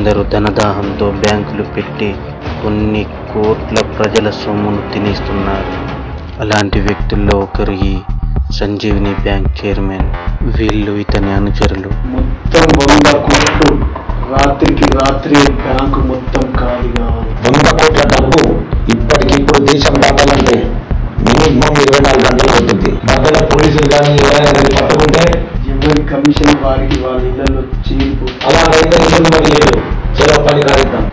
కొందరు ధనదాహంతో బ్యాంకులు పెట్టి కొన్ని కోట్ల ప్రజల సొమ్మును తినేస్తున్నారు. అలాంటి వ్యక్తుల్లో ఒకరు ఈ సంజీవిని బ్యాంక్ చైర్మన్. వీళ్ళు ఇతని అనుచరులు. మొత్తం 100 కోట్లు రాత్రికి రాత్రి బ్యాంకు మొత్తం ఖాళీగా 100 కోట్ల డబ్బు ఇప్పటికిప్పుడు దేశం దాటాలంటే మినిమం 24 గంటలు అవుతుంది. మధ్యలో పోలీసులు కానీ ఎవరైనా పట్టుకుంటే ఎవరి కమిషన్ వారికి వాళ్ళ ఇళ్లలో చేరిపో. అలాగైతే ఇల్లు మరి లేదు, చెరవ పని కాగిద్దాం.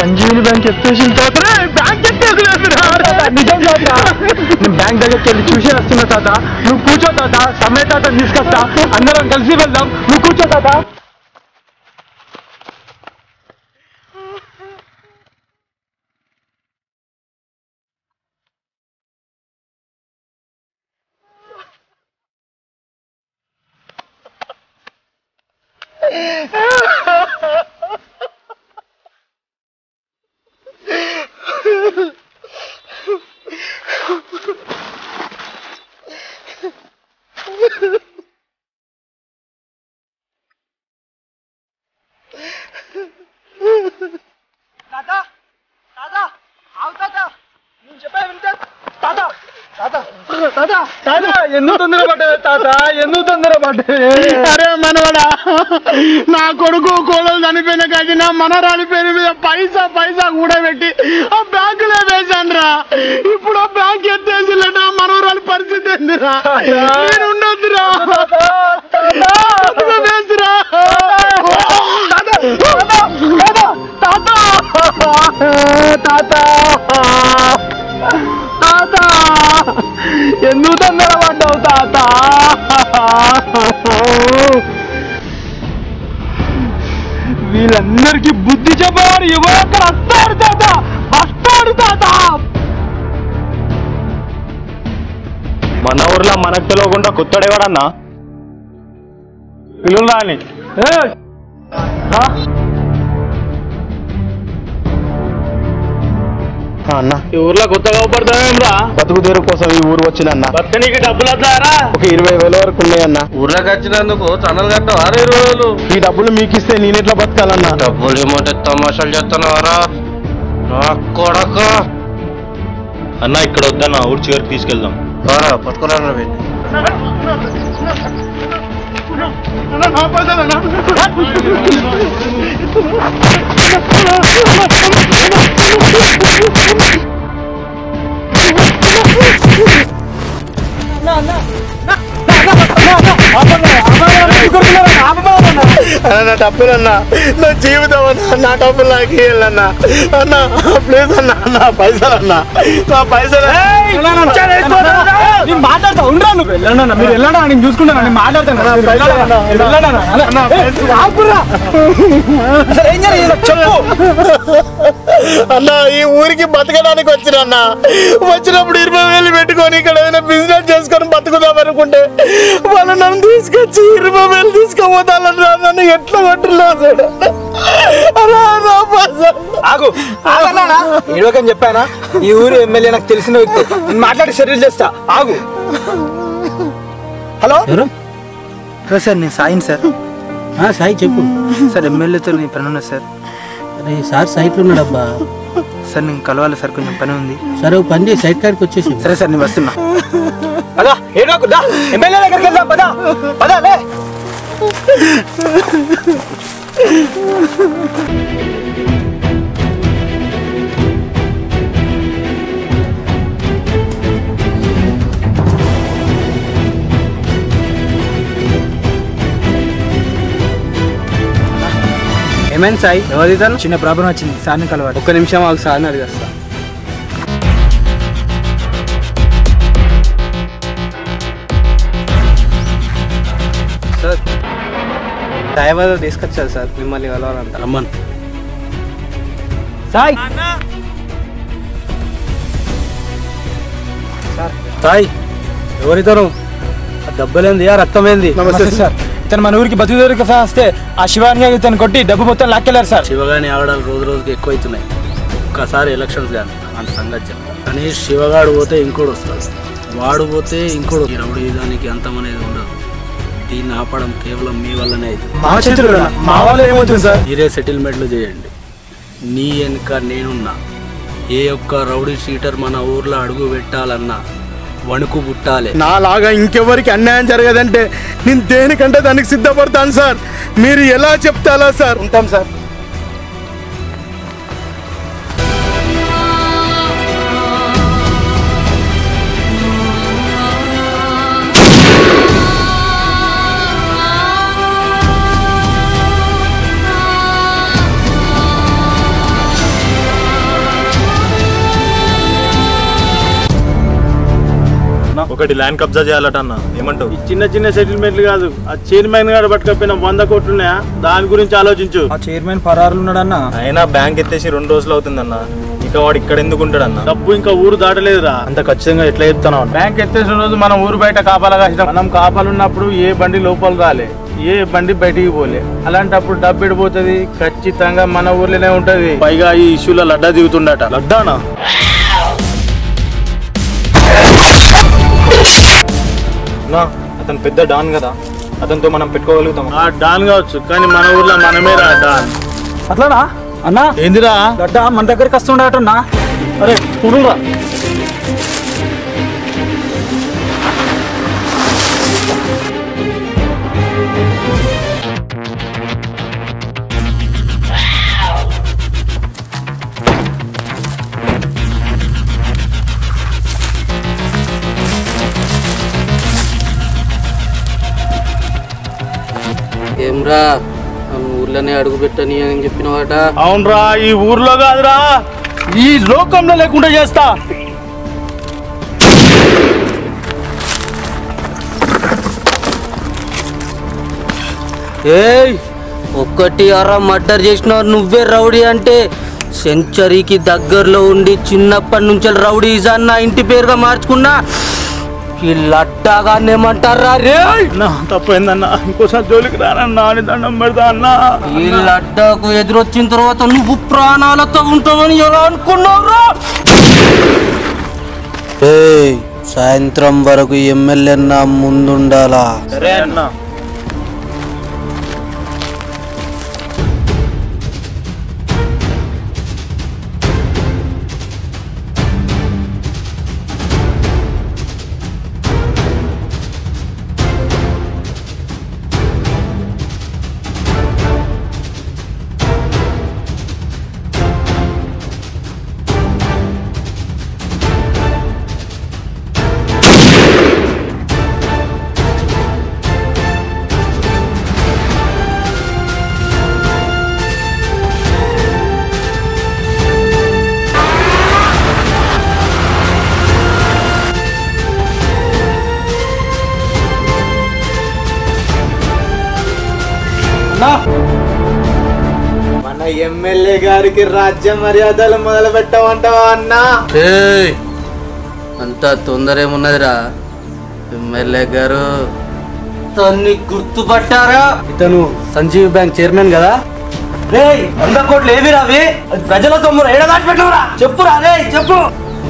సంజీవిని బ్యాంక్ ఎత్తేసిన బ్యాంక్ నిజం తాత. నేను బ్యాంక్ దగ్గరికి వెళ్ళి చూసి వస్తున్నా తాత. నువ్వు కూర్చో తాత, సమయ తాత తీసుకొస్తా, అందరం కలిసి వెళ్దాం. నువ్వు కూర్చో తాత. ఎందుకు తొందరపడ్డా తాత? ఎందుకు తొందరపడ్డా? అరే మనవడా, నా కొడుకు కోడలు చనిపోయిన కాదు నా మనరాలి పేరు మీద పైసా కూడా పెట్టి ఆ బ్యాంకులో వేశాను. ఇప్పుడు ఆ బ్యాంక్ ఎత్తేసిలట. మనవరాలి పరిస్థితి ఏందిరా? నేను ఉండొద్దురా, వేసిరా ఎందుకు తొందరపడ్డావు తాత? వీళ్ళందరికీ బుద్ధి చెప్పేవాడు ఎవరక్కడ వస్తాడు తాత, వస్తాడు తాత. మన ఊర్లో మనకు తెలియకుండా కొత్తడేవాడన్నా పిల్లలు రాని అన్న, ఈ ఊర్లో కొత్తగా పడతామేమ్రా? బతుకు తెరువు కోసం ఈ ఊరు వచ్చినన్నా. నీకు డబ్బులు వస్తారా? ఒక 20,000 వరకు ఉన్నాయన్నా. ఊర్లోకి వచ్చినందుకు చన్నలు కట్టావా? 20 రోజులు ఈ డబ్బులు మీకు ఇస్తే నేనెట్లా బతకాలన్నా? డబ్బులు ఏమంటే తమాషాలు చేస్తున్నావారా నా కొడక? అన్న ఇక్కడ వద్దన్న, ఊరి చివరికి తీసుకెళ్దాం. పట్టుకురా నా డబ్బులన్నా, నా జీవితం అన్నా, నా డబ్బులు నాకు ఇవ్వాలన్నా. అన్న ప్లీజ్ అన్నా, నా పైసలు అన్నా, నా పైసలు మాట్లాడతా ఉండరా. నువ్వు వెళ్ళండి, మీరు వెళ్ళండి, నేను చూసుకుంటాను, నేను మాట్లాడతాను. అన్న ఈ ఊరికి బతకడానికి వచ్చిన వచ్చినప్పుడు 20,000 పెట్టుకొని ఇక్కడ ఏదైనా బిజినెస్ చేసుకొని బతుకుదాం అనుకుంటే వాళ్ళు నన్ను తీసుకొచ్చి 20,000 తీసుకుపోతానని నన్ను ఎట్లా కొట్టలేదు. ఏడవకని చెప్పానా? ఈ ఊరు ఎమ్మెల్యే నాకు తెలిసిన వ్యక్తి, నేను మాట్లాడి చర్యలు చేస్తా. ఆగు. హలో సార్, నేను సాయిని సార్. సాయి చెప్పు సార్, ఎమ్మెల్యేతో నీ పని ఉన్నా సార్. అరే సార్ సైట్లో ఉన్నాడబ్బా. సార్ నేను కలవాలి సార్, కొంచెం పని ఉంది. సరే ఓ పని చేసి సైట్ కాడికి వచ్చేసి. సరే సార్, నేను వస్తున్నా. పదా ఏడవకుదా, ఎమ్మెల్యే దగ్గరికి వెళ్దాం. పదా పదా లే. ఏమైంది సాయి? ఎవరి చిన్న ప్రాబ్లం వచ్చింది, సార్ని కలవాలి. ఒక్క నిమిషం ఆగు, సార్ని అడిగేస్తా. సార్, డ్రైవర్ తీసుకొచ్చారు సార్, మిమ్మల్ని కలవాలంట. రమ్మన్. సాయి సార్, సాయి ఎవరితోను? డబ్బులేంది రక్తమేంది? నమస్తే సార్. ఇతను మన ఊరికి బతుకు వస్తే ఆ శివాని ఇతను కొట్టి డబ్బు మొత్తం లాక్కెళ్ళారు సార్. శివగాని ఆగడాలు రోజు రోజుకి ఎక్కువైతున్నాయి. ఒక్కసారి ఎలక్షన్స్ కానీ అంత సంగతి చెప్తాను. కానీ శివగాడు పోతే ఇంకోటి వస్తాడు, వాడు పోతే ఇంకోటి. ఈ రౌడీ దానికి అంతం అనేది ఉండదు. దీన్ని ఆపడం కేవలం మీ వల్లనే అవుతుంది. మీరే సెటిల్మెంట్లు చేయండి. నీ వెనుక నేనున్నా. ఏ ఒక్క రౌడీ షీటర్ మన ఊర్లో అడుగు పెట్టాలన్నా వణుకు పుట్టాలి. నాలాగా ఇంకెవరికి అన్యాయం జరగదంటే నేను దేనికంటే దానికి సిద్ధపడతాను సార్. మీరు ఎలా చెప్తే అలా సార్. ఉంటాం సార్. ఒకటి ల్యాండ్ కబ్జా చేయాలట అన్న, ఏమంటావు? చిన్న చిన్న సెటిల్మెంట్లు కాదు, ఆ చైర్మన్ గారు పట్టుకపోయిన 100 కోట్లు ఉన్నాయా, దాని గురించి ఆలోచించు. ఆ చైర్మన్ పరారులు ఉన్నాడన్న. అయినా బ్యాంక్ ఎత్తేసి 2 రోజులు అవుతుందన్న. ఇక వాడు ఇక్కడ ఎందుకు ఉంటాడన్న? డబ్బు ఇంకా ఊరు దాటలేదురా. అంత ఖచ్చితంగా ఎట్లా చెప్తున్నావు? బ్యాంక్ ఎత్తేసిన రోజు మనం ఊరు బయట కాపాలా కాసిన. మనం కాపాలున్నప్పుడు ఏ బండి లోపల రాలే, ఏ బండి బయటికి పోలే. అలాంటప్పుడు డబ్బు ఎడిపోతుంది, ఖచ్చితంగా మన ఊర్లోనే ఉంటది. పైగా ఈ ఇష్యూలో లడ్డా దిగుతుండట. లడ్డానా? అతను పెద్ద డాన్ కదా, అతనితో మనం పెట్టుకోగలుగుతాం. ఆ డాన్ కావచ్చు, కానీ మన ఊర్లో మనమే రా డాన్. అట్లానా అన్నా? ఏందిరా గడ్డ మన దగ్గరికి వస్తుండటన్నా? అరే చూడురా. ఏమ్రా ఊర్లోనే అడుగు పెట్టని అని చెప్పినవాట? అవునరా, ఈ ఊర్లో కాదురా, ఈ లోకంలో లేకుండా చేస్తా. ఏయ్, ఒక్కటి అరా మర్డర్ చేసినావు నువ్వే రౌడీ అంటే? సెంచరీకి దగ్గరలో ఉండి చిన్నప్పటి నుంచి రౌడీజాన్ని నా ఇంటి పేరుగా మార్చుకున్నా ఈ లడ్డాగాన్ని ఏమంటారా రే? తప్పైందన్నా, ఇంకోసారి జోలికి రానన్నా అని దండం పెడతా అన్నా. ఈ లడ్డాకు ఎదురొచ్చిన తర్వాత నువ్వు ప్రాణాలతో ఉంటావని ఎలా అనుకున్నావురా? సాయంత్రం వరకు ఎమ్మెల్యే నా ముందుండాలా? సరే అన్నా. మన ఎమ్మెల్యే గారికి రాజ్య మర్యాదలు మొదలు పెట్టమంటావా అన్నా? అంత తొందర ఏమున్నదిరా? ఎమ్మెల్యే గారు తన్ని గుర్తుపట్టారా? ఇతను సంజీవ్ బ్యాంక్ చైర్మన్ కదా. 100 కోట్లు ఏవి రావి? ప్రజల సొమ్ము ఏడ దాచిపెట్టావురా? చెప్పురా రే, చెప్పు.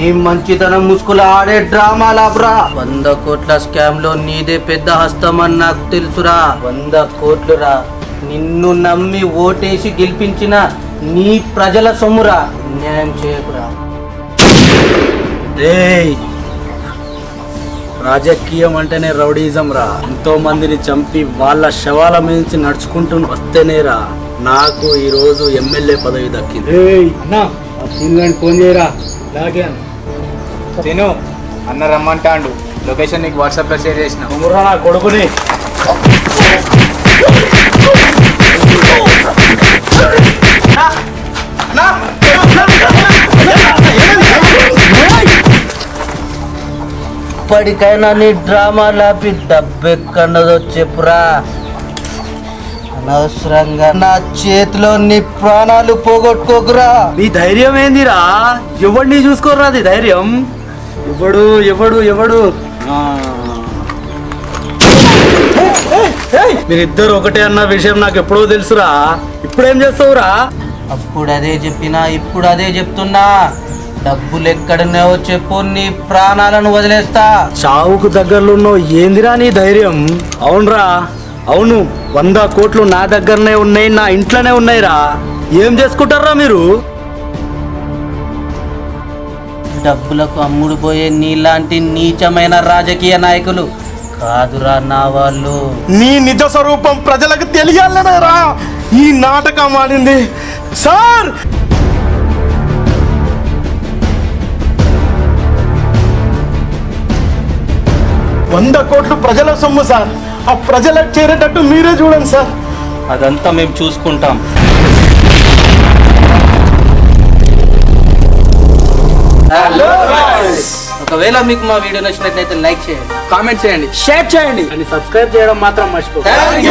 నీ మంచితనం ముసుగులు ఆడే డ్రామాలాబ్రా. 100 కోట్ల స్కామ్ లో నీదే పెద్ద హస్తం అని నాకు తెలుసురా. 100 కోట్లురా, నిన్ను నమ్మి ఓటేసి గెలిపించిన నీ ప్రజల సొమ్మురా. న్యాయం చేయకురా. రాజకీయం అంటేనే రౌడీజం రా. ఎంతో మందిని చంపి వాళ్ళ శవాల మీద నడుచుకుంటూ వస్తేనేరా నాకు ఈ రోజు ఎమ్మెల్యే పదవి దక్కింది. ఫోన్ చేయరా. తిను అన్న రమ్మంటాండు. లొకేషన్ నీకు వాట్సాప్ లో షేర్ చేసిన. నా కొడుకుని ఇప్పటికైనా నీ డ్రామా లాపి డబ్బెక్కడదో చెప్పురా. అనవసరంగా నా చేతిలో నీ ప్రాణాలు పోగొట్టుకోకురా. నీ ధైర్యం ఏందిరా? ఎవడిని చూసుకోరాది ధైర్యం? ఎవడు ఎవడు ఎవడు మీరిద్దరు ఒకటే అన్న విషయం నాకు ఎప్పుడో తెలుసురా. ఇప్పుడేం చేస్తావురా? అప్పుడు అదే చెప్పినా ఇప్పుడు అదే చెప్తున్నా. డబ్బులు ఎక్కడున్నావో చెప్పు, నీ ప్రాణాలను వదిలేస్తా. చావుకు దగ్గరలో ఉన్నావు, ఏందిరా నీ ధైర్యం? అవునరా, అవును, 100 కోట్లు నా దగ్గరనే ఉన్నాయి, నా ఇంట్లోనే ఉన్నాయిరా. ఏం చేసుకుంటారా మీరు? డబ్బులకు అమ్ముడు పోయే నీలాంటి నీచమైన రాజకీయ నాయకులు కాదురా నా వాళ్ళు. నీ నిజ స్వరూపం ప్రజలకు తెలియాలనేరా ఈ నాటకం ఆడింది. సార్, 100 కోట్లు ప్రజల సొమ్ము సార్. ఆ ప్రజలకు చేరేటట్టు మీరే చూడండి సార్. అదంతా మేము చూసుకుంటాం. ఒకవేళ మీకు మా వీడియో నచ్చినట్లయితే లైక్ చేయండి, కామెంట్ చేయండి, షేర్ చేయండి అని సబ్స్క్రైబ్ చేయడం మాత్రం మర్చిపోకండి.